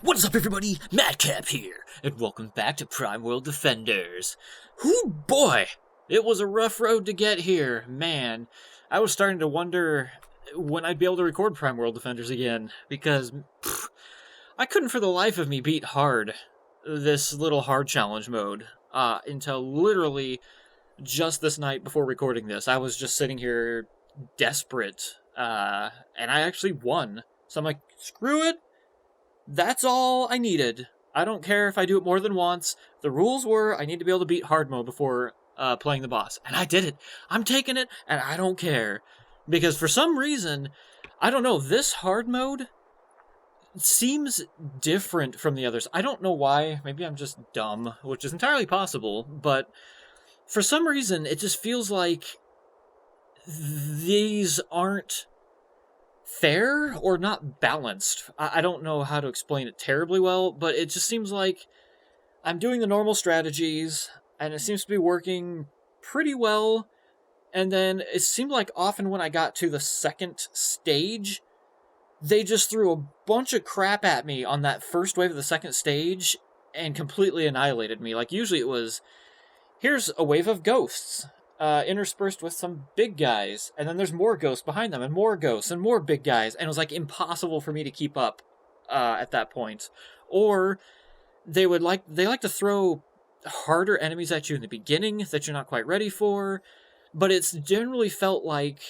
What is up, everybody? Madcap here, and welcome back to Prime World Defenders. Whoo boy! It was a rough road to get here. Man, I was starting to wonder when I'd be able to record Prime World Defenders again, because I couldn't for the life of me beat hard, this little hard challenge mode, until literally just this night before recording this. I was just sitting here desperate, and I actually won. So I'm like, screw it. That's all I needed. I don't care if I do it more than once. The rules were I need to be able to beat hard mode before playing the boss. And I did it. I'm taking it, and I don't care. Because for some reason, I don't know, this hard mode seems different from the others. I don't know why. Maybe I'm just dumb, which is entirely possible. But for some reason, it just feels like these aren't fair or not balanced. I don't know how to explain it terribly well, but it just seems like I'm doing the normal strategies, and it seems to be working pretty well, and then it seemed like often when I got to the second stage, they just threw a bunch of crap at me on that first wave of the second stage, and completely annihilated me. Like, usually it was, here's a wave of ghosts, interspersed with some big guys, and then there's more ghosts behind them, and more ghosts, and more big guys, and it was like impossible for me to keep up at that point. Or they like to throw harder enemies at you in the beginning that you're not quite ready for, but it's generally felt like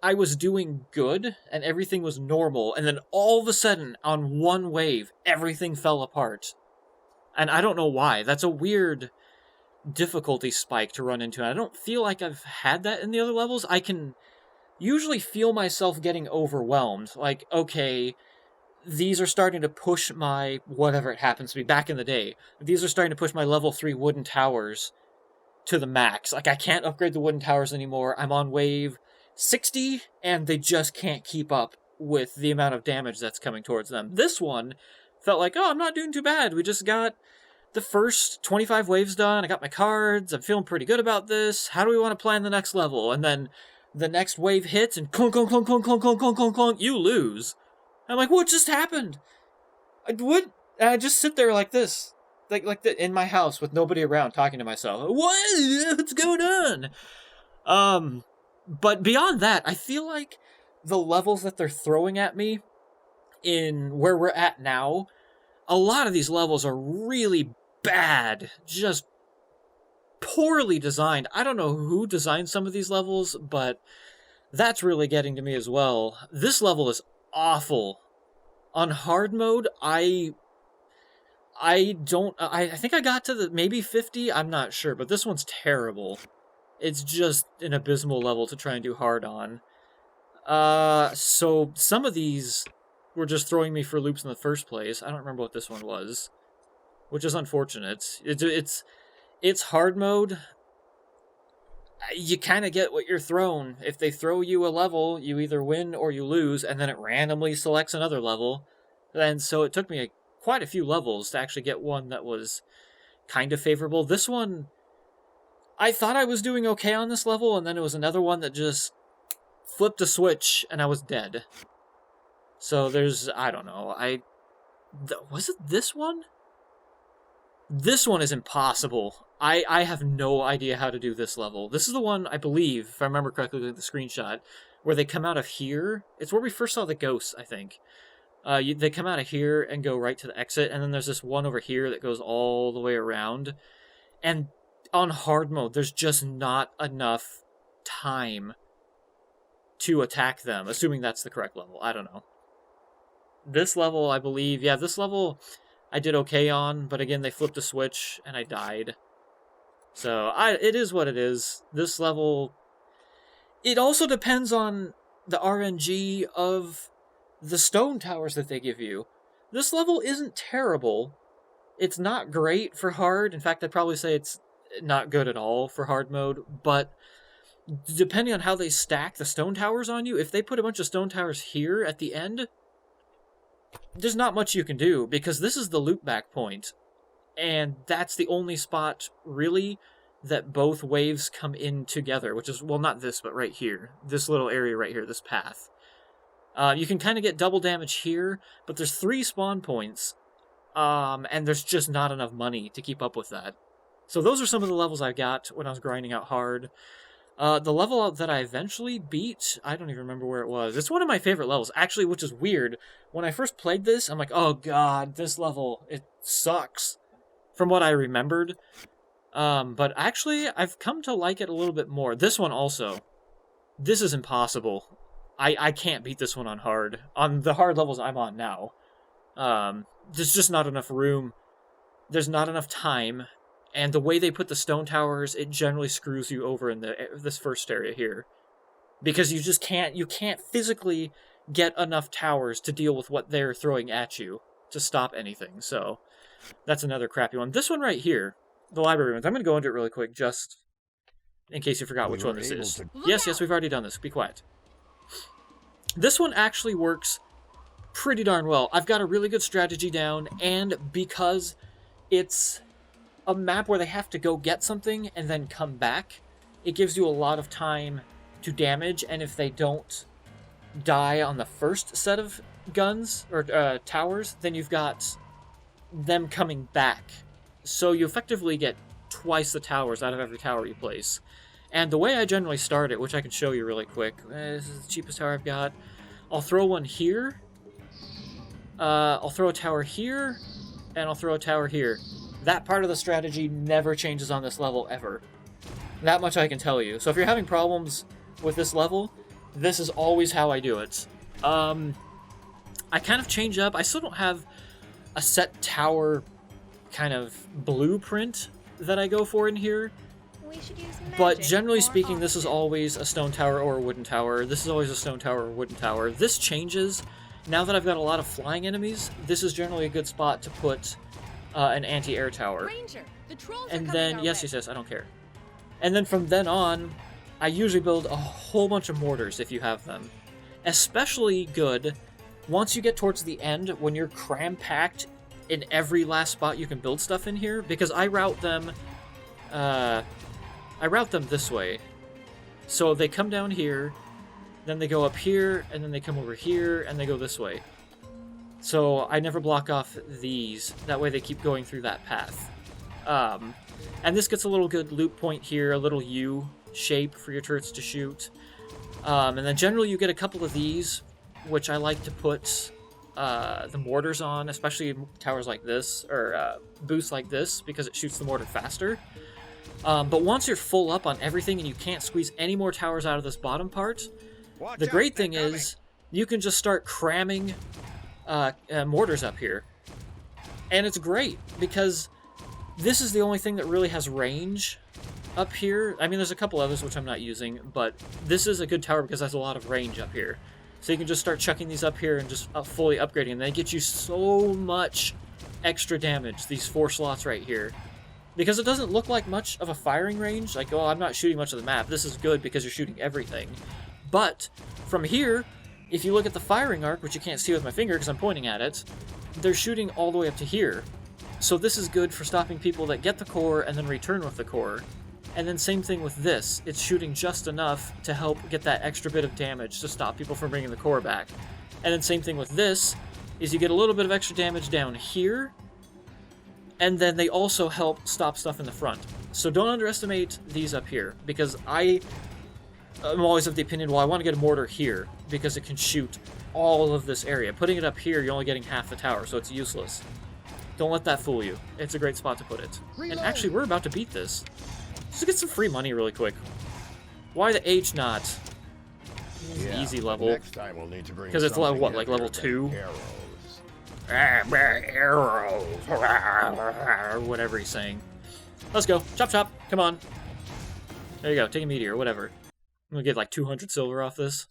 I was doing good and everything was normal, and then all of a sudden on one wave everything fell apart, and I don't know why. That's a weird difficulty spike to run into. I don't feel like I've had that in the other levels. I can usually feel myself getting overwhelmed. Like, okay, these are starting to push my, whatever it happens to be, back in the day, these are starting to push my level 3 wooden towers to the max. Like, I can't upgrade the wooden towers anymore. I'm on wave 60, and they just can't keep up with the amount of damage that's coming towards them. This one felt like, oh, I'm not doing too bad. We just got the first 25 waves done, I got my cards, I'm feeling pretty good about this, how do we want to plan the next level? And then the next wave hits, and clunk, clunk, clunk, clunk, clunk, clunk, clunk, clunk, clunk, you lose. I'm like, what just happened? What? And I just sit there like this, in my house with nobody around, talking to myself. What's going on? But beyond that, I feel like the levels that they're throwing at me in where we're at now, a lot of these levels are really bad, just poorly designed. I don't know who designed some of these levels, but that's really getting to me as well. This level is awful. On hard mode, I think I got to the maybe 50, I'm not sure, but this one's terrible. It's just an abysmal level to try and do hard on. So some of these were just throwing me for loops in the first place. I don't remember what this one was, which is unfortunate. It's hard mode. You kind of get what you're thrown. If they throw you a level, you either win or you lose, and then it randomly selects another level. And so it took me quite a few levels to actually get one that was kind of favorable. This one, I thought I was doing okay on this level, and then it was another one that just flipped a switch, and I was dead. So there's, I don't know, was it this one? This one is impossible. I have no idea how to do this level. This is the one, I believe, if I remember correctly, the screenshot, where they come out of here. It's where we first saw the ghosts, I think. They come out of here and go right to the exit, and then there's this one over here that goes all the way around. And on hard mode, there's just not enough time to attack them, assuming that's the correct level. I don't know. This level, I believe, yeah, this level I did okay on, but again, they flipped a switch, and I died. So, it is what it is. This level, it also depends on the RNG of the stone towers that they give you. This level isn't terrible. It's not great for hard. In fact, I'd probably say it's not good at all for hard mode, but depending on how they stack the stone towers on you, if they put a bunch of stone towers here at the end, there's not much you can do, because this is the loop back point, and that's the only spot, really, that both waves come in together, which is, well, not this, but right here. This little area right here, this path. You can kind of get double damage here, but there's 3 spawn points And there's just not enough money to keep up with that. So those are some of the levels I got when I was grinding out hard. The level that I eventually beat, I don't even remember where it was. It's one of my favorite levels, actually, which is weird. When I first played this, I'm like, oh god, this level, it sucks, from what I remembered. But actually, I've come to like it a little bit more. This one also. This is impossible. I can't beat this one on hard. On the hard levels I'm on now. There's just not enough room. There's not enough time. And the way they put the stone towers, it generally screws you over in this first area here. Because you just can't physically get enough towers to deal with what they're throwing at you to stop anything. So, that's another crappy one. This one right here, the library ones, I'm going to go into it really quick, just in case you forgot which one this is. Yes, we've already done this. Be quiet. This one actually works pretty darn well. I've got a really good strategy down, and because it's a map where they have to go get something and then come back, it gives you a lot of time to damage, and if they don't die on the first set of guns, or towers, then you've got them coming back. So you effectively get twice the towers out of every tower you place. And the way I generally start it, which I can show you really quick, this is the cheapest tower I've got. I'll throw one here, I'll throw a tower here, and I'll throw a tower here. That part of the strategy never changes on this level, ever. That much I can tell you. So if you're having problems with this level, this is always how I do it. I kind of change up. I still don't have a set tower kind of blueprint that I go for in here. But generally speaking, this is always a stone tower or a wooden tower. This is always a stone tower or a wooden tower. This changes. Now that I've got a lot of flying enemies, this is generally a good spot to put an anti-air tower. Ranger, the trolls and are then, yes, I don't care. And then from then on, I usually build a whole bunch of mortars if you have them. Especially good once you get towards the end, when you're cram-packed in every last spot you can build stuff in here, because I route them this way. So they come down here, then they go up here, and then they come over here, and they go this way. So I never block off these. That way they keep going through that path. And this gets a little good loop point here, a little U shape for your turrets to shoot. And then generally you get a couple of these, which I like to put the mortars on, especially towers like this, or boosts like this, because it shoots the mortar faster. But once you're full up on everything and you can't squeeze any more towers out of this bottom part, the great thing is you can just start cramming mortars up here. And it's great, because this is the only thing that really has range up here. I mean, there's a couple others which I'm not using, but this is a good tower because it has a lot of range up here. So you can just start chucking these up here and just fully upgrading, and they get you so much extra damage, these 4 slots right here. Because it doesn't look like much of a firing range, like, oh, I'm not shooting much of the map. This is good because you're shooting everything. But from here, if you look at the firing arc, which you can't see with my finger because I'm pointing at it, they're shooting all the way up to here. So this is good for stopping people that get the core and then return with the core. And then same thing with this. It's shooting just enough to help get that extra bit of damage to stop people from bringing the core back. And then same thing with this, is you get a little bit of extra damage down here, and then they also help stop stuff in the front. So don't underestimate these up here, because I'm always of the opinion, well, I want to get a mortar here, because it can shoot all of this area. Putting it up here, you're only getting half the tower, so it's useless. Don't let that fool you. It's a great spot to put it. And actually, we're about to beat this. Let's get some free money really quick. Why the H not? Yeah, easy level. Next time we'll need to bring Because it's level, what, like heavier level than 2? Arrows. Arrows. Whatever he's saying. Let's go. Chop chop. Come on. There you go. Take a meteor. Whatever. I'm gonna get like 200 silver off this.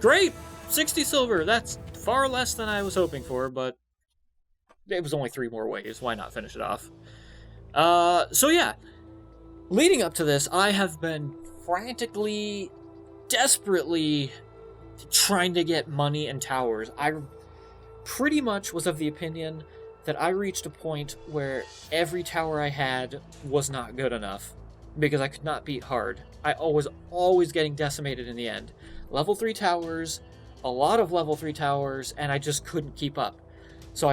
Great! 60 silver! That's far less than I was hoping for, but it was only 3 more waves. Why not finish it off? So yeah. Leading up to this, I have been frantically, desperately trying to get money and towers. I pretty much was of the opinion that I reached a point where every tower I had was not good enough, because I could not beat hard. I was always getting decimated in the end. Level 3 towers, a lot of level 3 towers, and I just couldn't keep up. So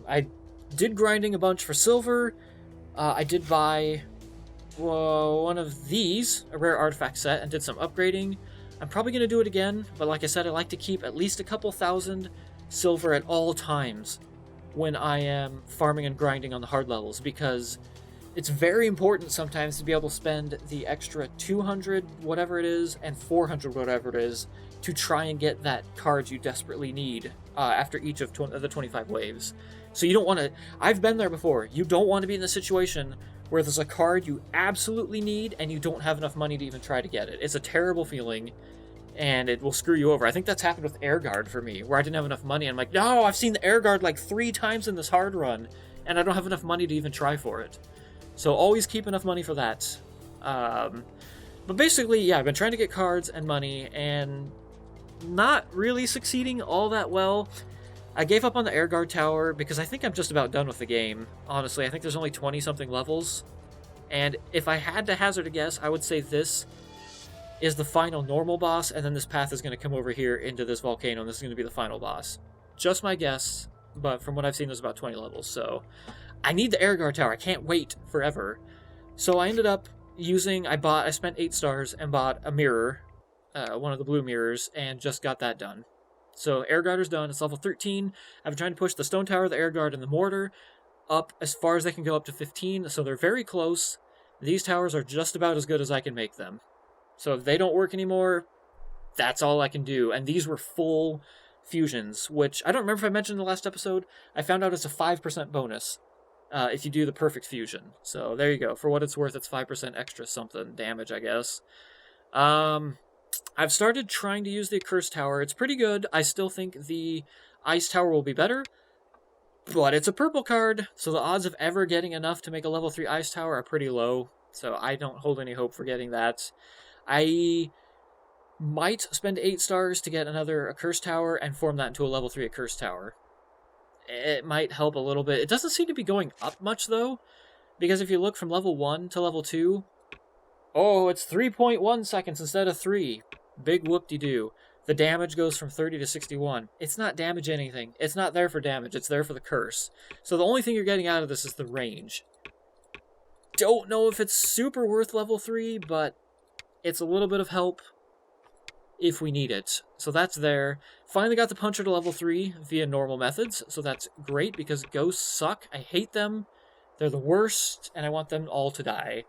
I did grinding a bunch for silver. I did buy one of these, a rare artifact set, and did some upgrading. I'm probably going to do it again, but like I said, I like to keep at least a couple thousand silver at all times when I am farming and grinding on the hard levels, because it's very important sometimes to be able to spend the extra 200 whatever it is and 400 whatever it is to try and get that card you desperately need after each of the 25 waves. So you don't want to... I've been there before. You don't want to be in a situation where there's a card you absolutely need and you don't have enough money to even try to get it. It's a terrible feeling, and it will screw you over. I think that's happened with Air Guard for me, where I didn't have enough money. I'm like, no, I've seen the Air Guard like 3 times in this hard run, and I don't have enough money to even try for it. So always keep enough money for that. But basically, yeah, I've been trying to get cards and money, and not really succeeding all that well. I gave up on the Air Guard Tower because I think I'm just about done with the game. Honestly, I think there's only 20-something levels. And if I had to hazard a guess, I would say this is the final normal boss, and then this path is going to come over here into this volcano, and this is going to be the final boss. Just my guess, but from what I've seen, there's about 20 levels, so... I need the Air Guard Tower. I can't wait forever. So I ended up using... I spent 8 stars and bought a mirror, one of the blue mirrors, and just got that done. So Air Guard is done. It's level 13. I've been trying to push the Stone Tower, the Air Guard, and the Mortar up as far as they can go, up to 15, so they're very close. These towers are just about as good as I can make them. So if they don't work anymore, that's all I can do. And these were full fusions, which I don't remember if I mentioned in the last episode. I found out it's a 5% bonus if you do the perfect fusion. So there you go. For what it's worth, it's 5% extra something damage, I guess. I've started trying to use the Accursed Tower. It's pretty good. I still think the Ice Tower will be better, but it's a purple card, so the odds of ever getting enough to make a level 3 Ice Tower are pretty low, so I don't hold any hope for getting that. I might spend 8 stars to get another Accursed Tower and form that into a level 3 Accursed Tower. It might help a little bit. It doesn't seem to be going up much, though, because if you look from level 1 to level 2, oh, it's 3.1 seconds instead of 3. Big whoop-de-doo. The damage goes from 30 to 61. It's not damage anything. It's not there for damage. It's there for the curse. So the only thing you're getting out of this is the range. Don't know if it's super worth level 3, but it's a little bit of help if we need it. So that's there. Finally got the Puncher to level 3 via normal methods, so that's great because ghosts suck. I hate them. They're the worst, and I want them all to die.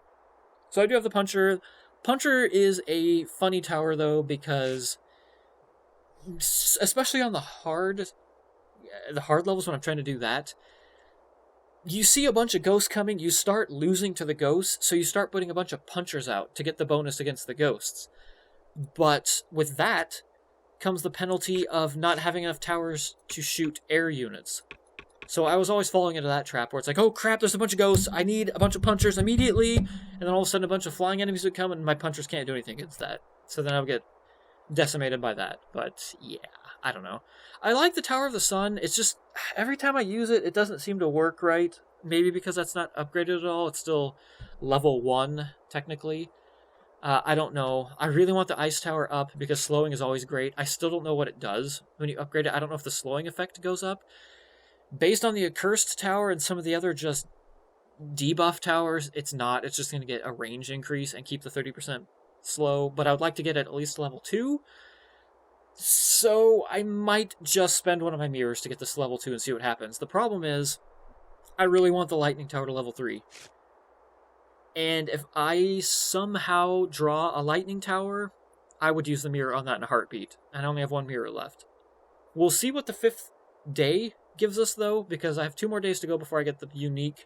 So I do have the Puncher. Puncher is a funny tower, though, because especially on the hard levels when I'm trying to do that, you see a bunch of ghosts coming, you start losing to the ghosts, so you start putting a bunch of Punchers out to get the bonus against the ghosts. But with that comes the penalty of not having enough towers to shoot air units. So I was always falling into that trap where it's like, oh crap, there's a bunch of ghosts, I need a bunch of Punchers immediately, and then all of a sudden a bunch of flying enemies would come and my Punchers can't do anything against that. So then I would get decimated by that. But yeah, I don't know. I like the Tower of the Sun. It's just, every time I use it, it doesn't seem to work right. Maybe because that's not upgraded at all. It's still level 1, technically. I don't know. I really want the Ice Tower up because slowing is always great. I still don't know what it does when you upgrade it. I don't know if the slowing effect goes up. Based on the Accursed Tower and some of the other just debuff towers, it's not. It's just going to get a range increase and keep the 30% slow. But I would like to get it at least level 2. So I might just spend one of my mirrors to get this level 2 and see what happens. The problem is, I really want the Lightning Tower to level 3. And if I somehow draw a Lightning Tower, I would use the mirror on that in a heartbeat. And I only have 1 mirror left. We'll see what the 5th day gives us, though, because I have 2 more days to go before I get the unique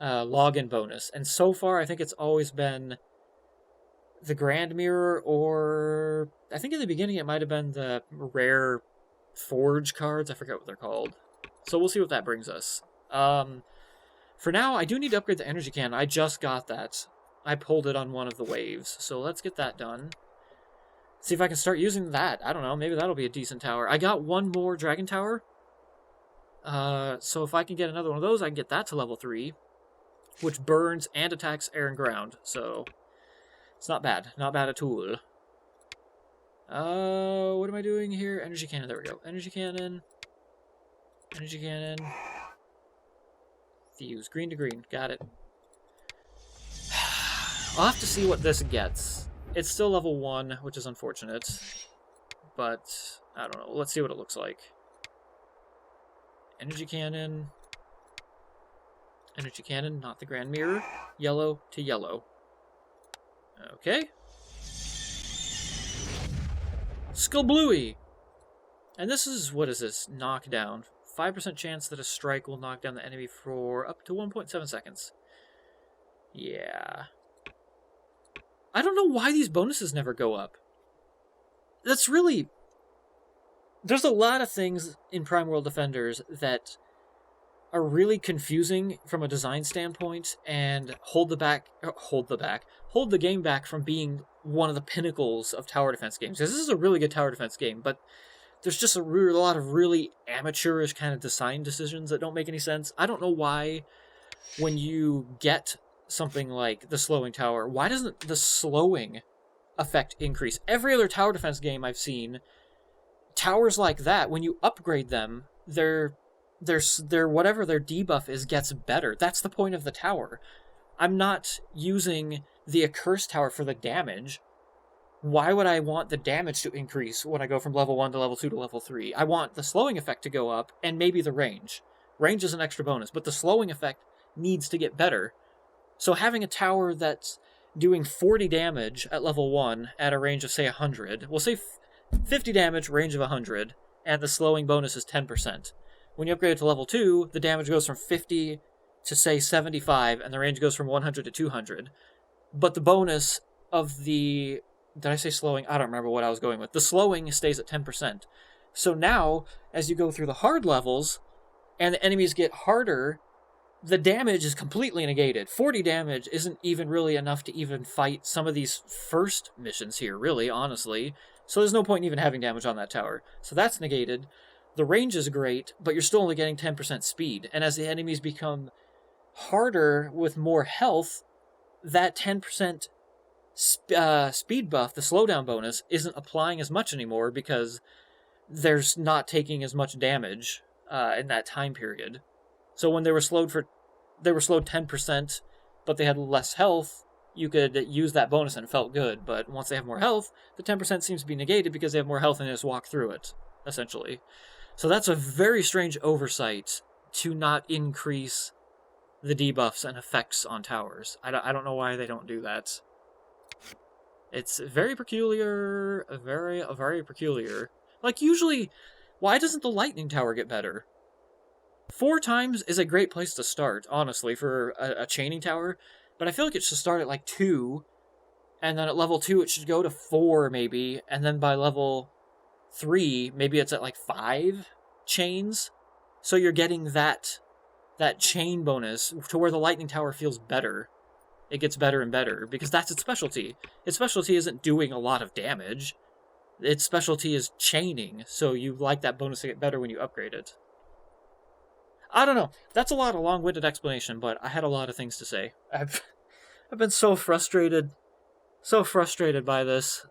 login bonus. And so far, I think it's always been the Grand Mirror, or I think in the beginning it might have been the rare Forge cards. I forget what they're called. So we'll see what that brings us. For now, I do need to upgrade the energy cannon. I just got that. I pulled it on one of the waves. So let's get that done. See if I can start using that. I don't know. Maybe that'll be a decent tower. I got 1 more Dragon Tower. So if I can get another one of those, I can get that to level 3. Which burns and attacks air and ground. So it's not bad. Not bad at all. What am I doing here? Energy cannon, there we go. Energy cannon. Energy cannon. Fuse. Green to green. Got it. I'll have to see what this gets. It's still level 1, which is unfortunate. But, I don't know. Let's see what it looks like. Energy cannon. Energy cannon, not the grand mirror. Yellow to yellow. Okay. Skullbluey! And this is, what is this? Knockdown. 5% chance that a strike will knock down the enemy for up to 1.7 seconds. Yeah. I don't know why these bonuses never go up. That's really... There's a lot of things in Prime World Defenders that are really confusing from a design standpoint and hold the game back from being one of the pinnacles of tower defense games. Because this is a really good tower defense game, but there's just a lot of really amateurish kind of design decisions that don't make any sense. I don't know why when you get something like the slowing tower, why doesn't the slowing effect increase? Every other tower defense game I've seen, towers like that, when you upgrade them, their whatever their debuff is gets better. That's the point of the tower. I'm not using the accursed tower for the damage. Why would I want the damage to increase when I go from level 1 to level 2 to level 3? I want the slowing effect to go up, and maybe the range. Range is an extra bonus, but the slowing effect needs to get better. So having a tower that's doing 40 damage at level 1 at a range of, say, 100, we'll say 50 damage, range of 100, and the slowing bonus is 10%. When you upgrade it to level 2, the damage goes from 50 to, say, 75, and the range goes from 100 to 200. But the bonus of the... Did I say slowing? I don't remember what I was going with. The slowing stays at 10%. So now, as you go through the hard levels, and the enemies get harder, the damage is completely negated. 40 damage isn't even really enough to even fight some of these first missions here, really, honestly. So there's no point in even having damage on that tower. So that's negated. The range is great, but you're still only getting 10% speed. And as the enemies become harder with more health, that 10% speed buff, the slowdown bonus, isn't applying as much anymore because there's not taking as much damage in that time period. So when they were slowed 10%, but they had less health, you could use that bonus and it felt good. But once they have more health, the 10% seems to be negated because they have more health and they just walk through it, essentially. So that's a very strange oversight to not increase the debuffs and effects on towers. I don't know why they don't do that. It's very peculiar, very peculiar. Like, usually, why doesn't the lightning tower get better? 4 times is a great place to start, honestly, for a chaining tower, but I feel like it should start at, like, 2, and then at level 2 it should go to 4, maybe, and then by level 3, maybe it's at, like, 5 chains, so you're getting that chain bonus to where the lightning tower feels better. It gets better and better, because that's its specialty. Its specialty isn't doing a lot of damage. Its specialty is chaining, so you like that bonus to get better when you upgrade it. I don't know. That's a lot of long-winded explanation, but I had a lot of things to say. I've been so frustrated by this.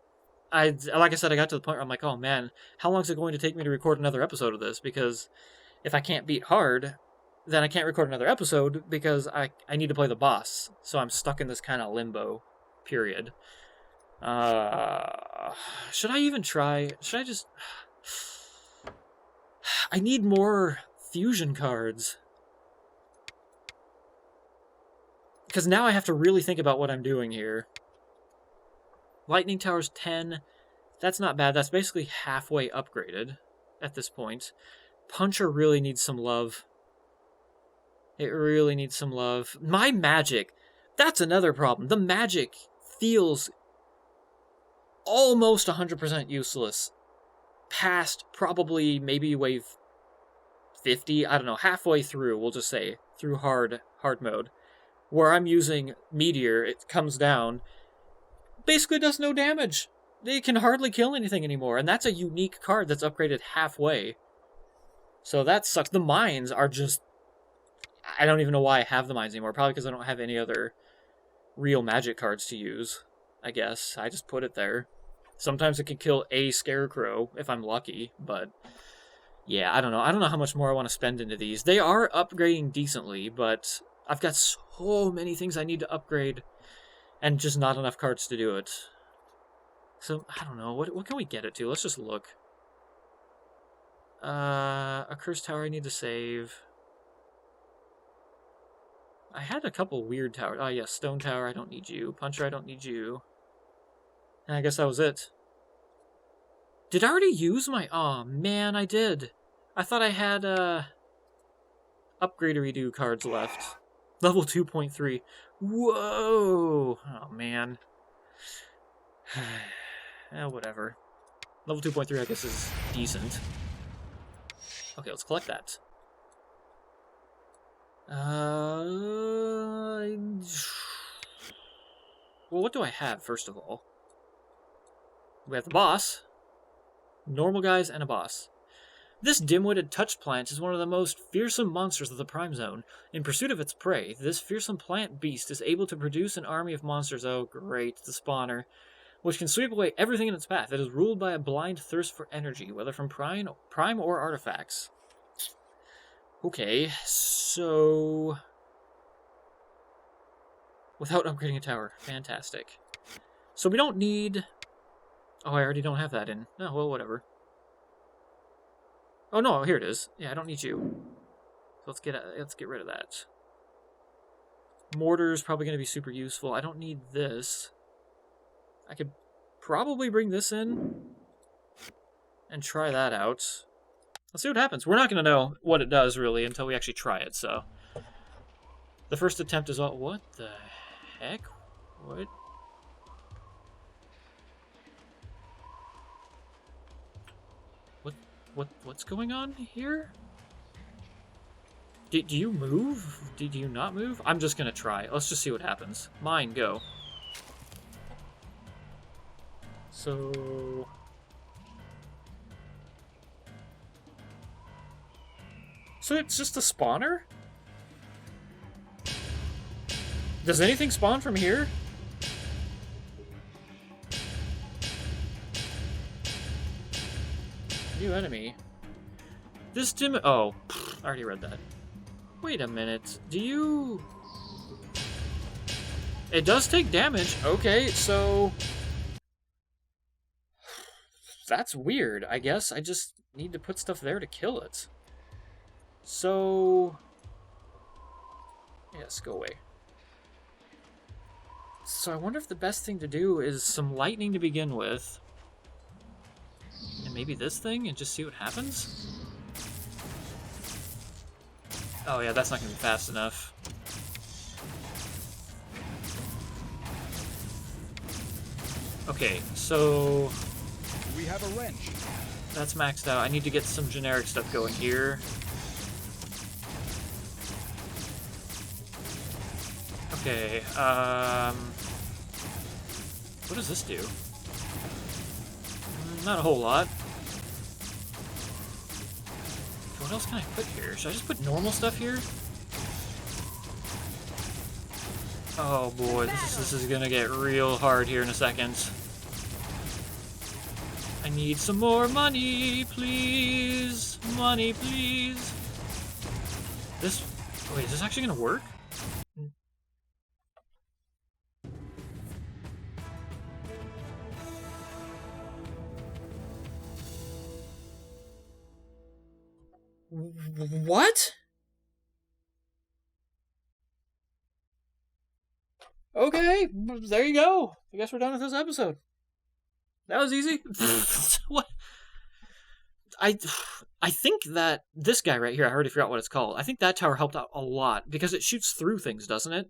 Like I said, I got to the point where I'm like, oh man, how long is it going to take me to record another episode of this? Because if I can't beat hard, then I can't record another episode because I need to play the boss. So I'm stuck in this kind of limbo period. Should I even try? Should I just... I need more fusion cards. Because now I have to really think about what I'm doing here. Lightning Tower's 10. That's not bad. That's basically halfway upgraded at this point. Puncher really needs some love. It really needs some love. My magic, that's another problem. The magic feels almost 100% useless. Past probably maybe wave 50, I don't know, halfway through, we'll just say, through hard mode. Where I'm using Meteor, it comes down, basically does no damage. They can hardly kill anything anymore, and that's a unique card that's upgraded halfway. So that sucks. The mines are just... I don't even know why I have the mines anymore. Probably because I don't have any other real magic cards to use, I guess. I just put it there. Sometimes it can kill a scarecrow if I'm lucky, but yeah, I don't know. I don't know how much more I want to spend into these. They are upgrading decently, but I've got so many things I need to upgrade and just not enough cards to do it. So, I don't know. What can we get it to? Let's just look. A cursed tower I need to save. I had a couple weird towers. Oh, yeah, stone tower, I don't need you. Puncher, I don't need you. And I guess that was it. Did I already use my... Oh, man, I did. I thought I had, upgrader-redo cards left. Level 2.3. Whoa! Oh, man. Whatever. Level 2.3, I guess, is decent. Okay, let's collect that. Well, what do I have, first of all? We have the boss, normal guys, and a boss. This dim-witted touch plant is one of the most fearsome monsters of the Prime Zone. In pursuit of its prey, this fearsome plant beast is able to produce an army of monsters, oh great, the spawner, which can sweep away everything in its path. It is ruled by a blind thirst for energy, whether from prime or artifacts. Okay, so... Without upgrading a tower. Fantastic. So we don't need... Oh, I already don't have that in. No, well, whatever. Oh, no, here it is. Yeah, I don't need you. So let's get rid of that. Mortar's probably going to be super useful. I don't need this. I could probably bring this in and try that out. Let's see what happens. We're not going to know what it does, really, until we actually try it, so... The first attempt is all... What the heck? What? What's going on here? Do you move? Did you not move? I'm just gonna try. Let's just see what happens. Mine, go. So... So it's just a spawner? Does anything spawn from here? New enemy. This dim... Oh, I already read that. Wait a minute. Do you... It does take damage. Okay, so... That's weird, I guess. I just need to put stuff there to kill it. So... Yes, go away. So I wonder if the best thing to do is some lightning to begin with. And maybe this thing and just see what happens? Oh yeah, that's not going to be fast enough. Okay, so... We have a wrench. That's maxed out. I need to get some generic stuff going here. Okay, what does this do? Not a whole lot. What else can I put here? Should I just put normal stuff here? Oh boy, this is gonna get real hard here in a second. I need some more money, please. Money, please. This... Wait, is this actually gonna work? What? Okay, there you go. I guess we're done with this episode. That was easy. What? I think that this guy right here, I already forgot what it's called. I think that tower helped out a lot because it shoots through things, doesn't it?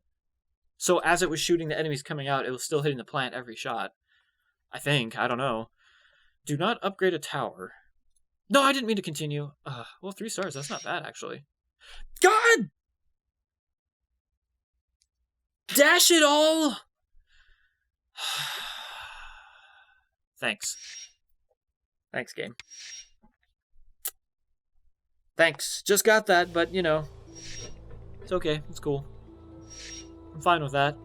So as it was shooting the enemies coming out, it was still hitting the plant every shot. I think. I don't know. Do not upgrade a tower. No, I didn't mean to continue. Well, 3 stars. That's not bad, actually. God! Dash it all! Thanks. Thanks, game. Thanks. Just got that, but, you know. It's okay. It's cool. I'm fine with that.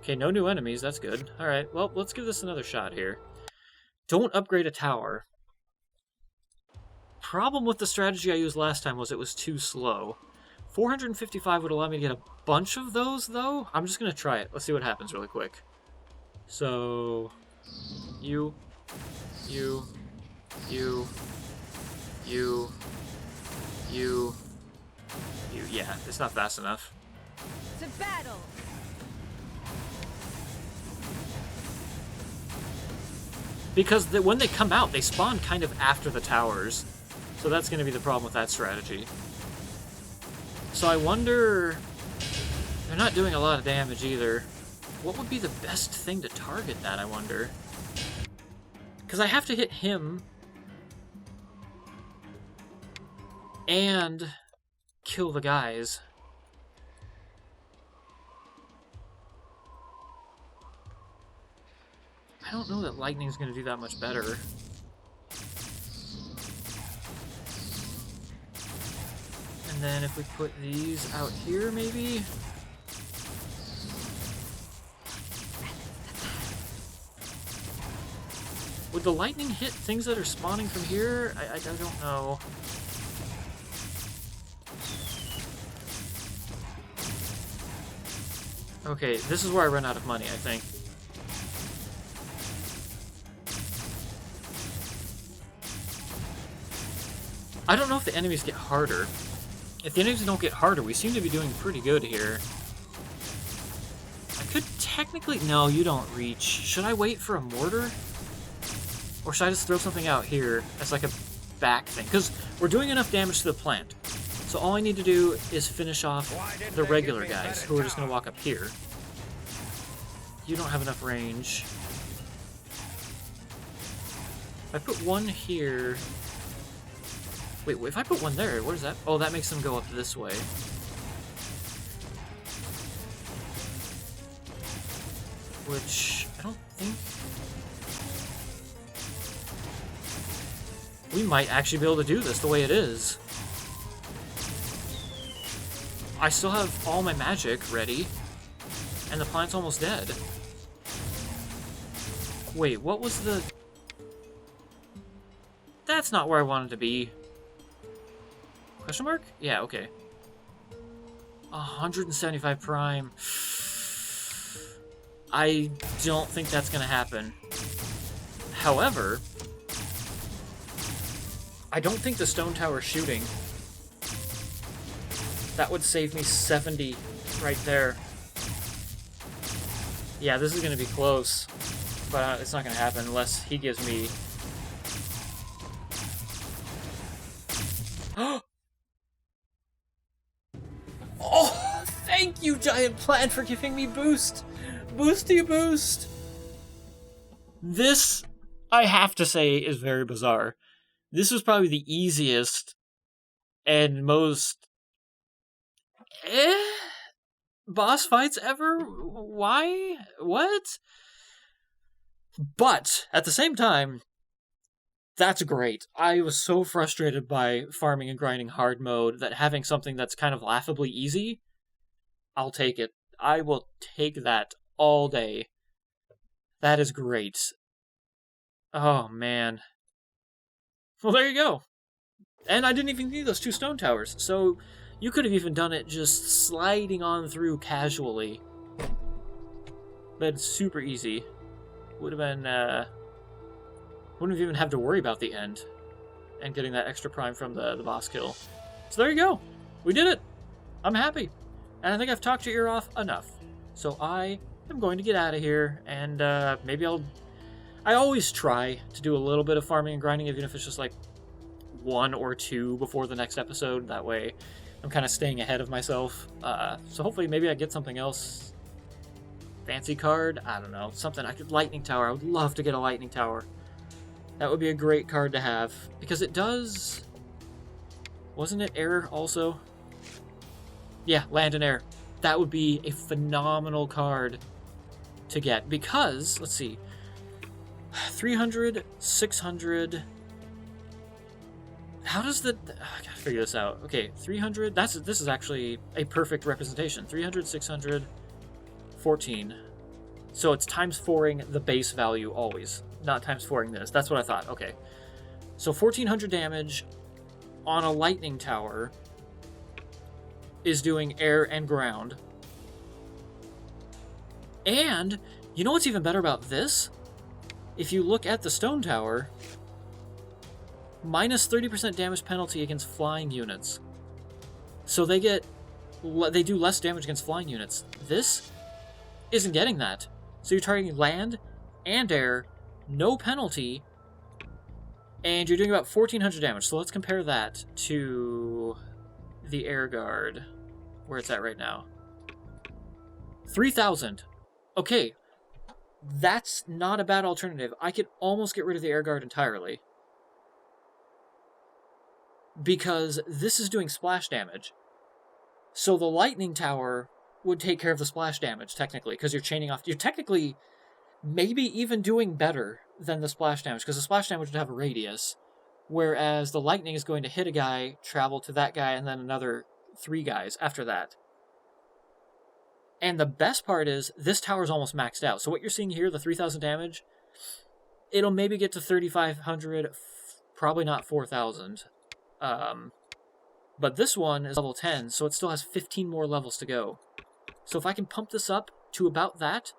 Okay, no new enemies. That's good. All right, well, let's give this another shot here. Don't upgrade a tower. Problem with the strategy I used last time was it was too slow. 455 would allow me to get a bunch of those, though. I'm just going to try it. Let's see what happens really quick. So, you, you, you, you, you, you. Yeah, it's not fast enough. To battle! Because when they come out, they spawn kind of after the towers. So that's going to be the problem with that strategy. So I wonder... They're not doing a lot of damage either. What would be the best thing to target that, I wonder? Because I have to hit him and kill the guys. I don't know that lightning's going to do that much better. And then if we put these out here, maybe? Would the lightning hit things that are spawning from here? I don't know. Okay, this is where I run out of money, I think. I don't know if the enemies get harder. If the enemies don't get harder, we seem to be doing pretty good here. I could technically... No, you don't reach. Should I wait for a mortar? Or should I just throw something out here as like a back thing? Because we're doing enough damage to the plant. So all I need to do is finish off the regular guys who are just going to walk up here. You don't have enough range. If I put one here... Wait, if I put one there, what is that? Oh, that makes them go up this way. Which, I don't think... We might actually be able to do this the way it is. I still have all my magic ready, and the plant's almost dead. Wait, what was the... That's not where I wanted to be. Question mark? Yeah, okay. 175 prime. I don't think that's gonna happen. However, I don't think the stone tower shooting. That would save me 70 right there. Yeah, this is gonna be close, but it's not gonna happen unless he gives me... Oh, thank you, Giant Plant, for giving me boost! Boosty boost! This, I have to say, is very bizarre. This was probably the easiest and most... boss fights ever? Why? What? But, at the same time, that's great. I was so frustrated by farming and grinding hard mode that having something that's kind of laughably easy, I'll take it. I will take that all day. That is great. Oh, man. Well, there you go. And I didn't even need those 2 stone towers, so you could have even done it just sliding on through casually. But it's super easy. Would have been, wouldn't have even had to worry about the end and getting that extra prime from the boss kill. So there you go. We did it. I'm happy. And I think I've talked your ear off enough. So I am going to get out of here, and maybe I always try to do a little bit of farming and grinding, even if it's just like 1 or 2 before the next episode. That way I'm kind of staying ahead of myself. So hopefully maybe I get something else. Fancy card? I don't know. Something. Lightning Tower. I would love to get a Lightning Tower. That would be a great card to have. Because it does... Wasn't it air also? Yeah, land and air. That would be a phenomenal card to get. Because, let's see. 300, 600... How does the... I gotta figure this out. Okay, 300... This is actually a perfect representation. 300, 600, 14. So it's times 4ing the base value always, not times 4ing this. That's what I thought. Okay. So 1400 damage on a lightning tower is doing air and ground. And you know what's even better about this? If you look at the stone tower, minus 30% damage penalty against flying units. So they do less damage against flying units. This isn't getting that. So you're targeting land and air, no penalty, and you're doing about 1400 damage. So let's compare that to the air guard, where it's at right now. 3000. Okay, that's not a bad alternative. I could almost get rid of the air guard entirely, because this is doing splash damage. So the lightning tower would take care of the splash damage, technically, because you're chaining off. You're technically maybe even doing better than the splash damage, because the splash damage would have a radius, whereas the lightning is going to hit a guy, travel to that guy, and then another 3 guys after that. And the best part is, this tower is almost maxed out. So what you're seeing here, the 3000 damage, it'll maybe get to 3500, probably not 4000. But this one is level 10, so it still has 15 more levels to go. So if I can pump this up to about that,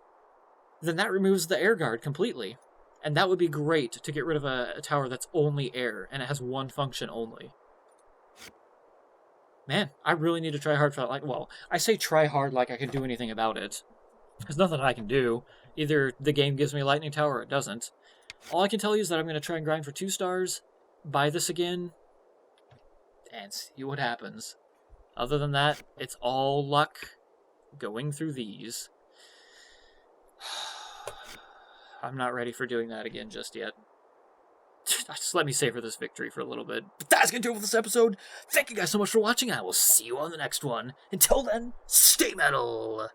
then that removes the air guard completely. And that would be great to get rid of a tower that's only air, and it has one function only. Man, I really need to try hard for that. Like, well, I say try hard like I can do anything about it. There's nothing I can do. Either the game gives me a lightning tower or it doesn't. All I can tell you is that I'm going to try and grind for 2 stars, buy this again, and see what happens. Other than that, it's all luck going through these. I'm not ready for doing that again just yet. Just let me savor this victory for a little bit. But that's going to do it for this episode. Thank you guys so much for watching. I will see you on the next one. Until then, stay metal!